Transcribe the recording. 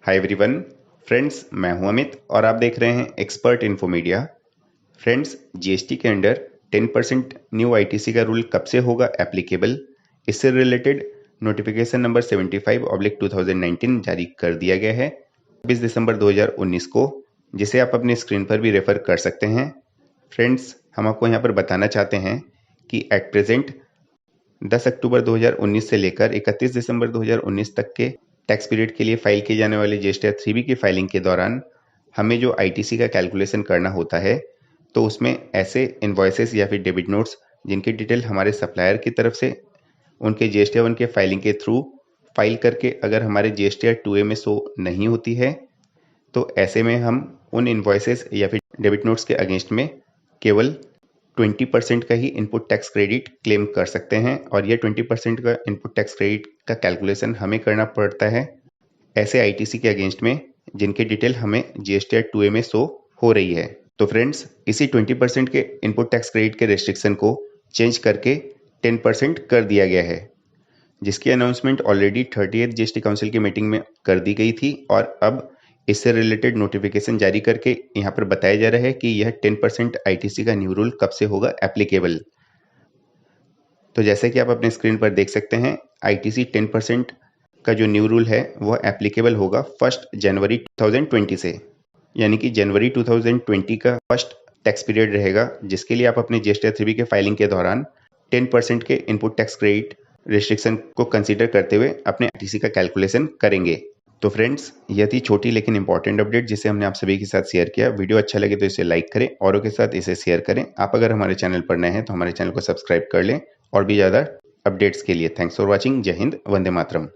Hi everyone. Friends, मैं हूं अमित और आप देख रहे हैं एक्सपर्ट इन्फोमीडिया। फ्रेंड्स, जीएसटी के अंडर 10% न्यू आईटीसी का रूल कब से होगा एप्लीकेबल, इससे रिलेटेड नोटिफिकेशन नंबर 75/2019 जारी कर दिया गया है 26 दिसंबर 2019 को, जिसे आप अपने स्क्रीन पर भी रेफर कर सकते हैं। फ्रेंड्स, हम आपको यहाँ पर बताना चाहते हैं कि एट प्रेजेंट 10 अक्टूबर 2019 से लेकर 31 दिसंबर 2019 तक के टैक्स पीरियड के लिए फाइल किए जाने वाले जीएसटी 3B की फाइलिंग के दौरान हमें जो आईटीसी का कैलकुलेशन करना होता है, तो उसमें ऐसे इनवॉइसेस या फिर डेबिट नोट्स जिनकी डिटेल हमारे सप्लायर की तरफ से उनके जीएसटी 1 के फाइलिंग के थ्रू फाइल करके अगर हमारे जीएसटी 2A में शो नहीं होती है, तो ऐसे में हम उन इनवॉइसेस या फिर डेबिट नोट्स के अगेंस्ट में केवल 20% का ही इनपुट टैक्स क्रेडिट क्लेम कर सकते हैं और ये 20% का इनपुट टैक्स क्रेडिट का कैलकुलेशन हमें करना पड़ता है ऐसे आईटीसी के अगेंस्ट में जिनकी डिटेल हमें जीएसटी 2A में शो हो रही है। तो फ्रेंड्स, इसी 20% के इनपुट टैक्स क्रेडिट के रेस्ट्रिक्शन को चेंज करके 10% कर दिया गया है, जिसकी announcement already 30th GST council की मीटिंग में कर दी गई थी और अब इससे रिलेटेड नोटिफिकेशन जारी करके यहाँ पर बताया जा रहा है कि यह 10% आईटीसी का न्यू रूल कब से होगा एप्लीकेबल। तो जैसे कि आप अपने स्क्रीन पर देख सकते हैं, आईटीसी 10% का जो न्यू रूल है वह एप्लीकेबल होगा 1 जनवरी 2020 से, यानी कि जनवरी 2020 का फर्स्ट टैक्स पीरियड रहेगा, जिसके लिए आप अपने जीएसटी 3B के फाइलिंग के दौरान 10% के इनपुट टैक्स क्रेडिट रिस्ट्रिक्शन को कंसीडर करते हुए अपने आईटीसी का कैलकुलेशन करेंगे। तो फ्रेंड्स, यह थी छोटी लेकिन इंपॉर्टेंट अपडेट जिसे हमने आप सभी के साथ शेयर किया। वीडियो अच्छा लगे तो इसे लाइक करें, औरों के साथ इसे शेयर करें। आप अगर हमारे चैनल पर नए हैं तो हमारे चैनल को सब्सक्राइब कर लें और भी ज़्यादा अपडेट्स के लिए। Thanks for watching. जय हिंद, वंदे मातरम।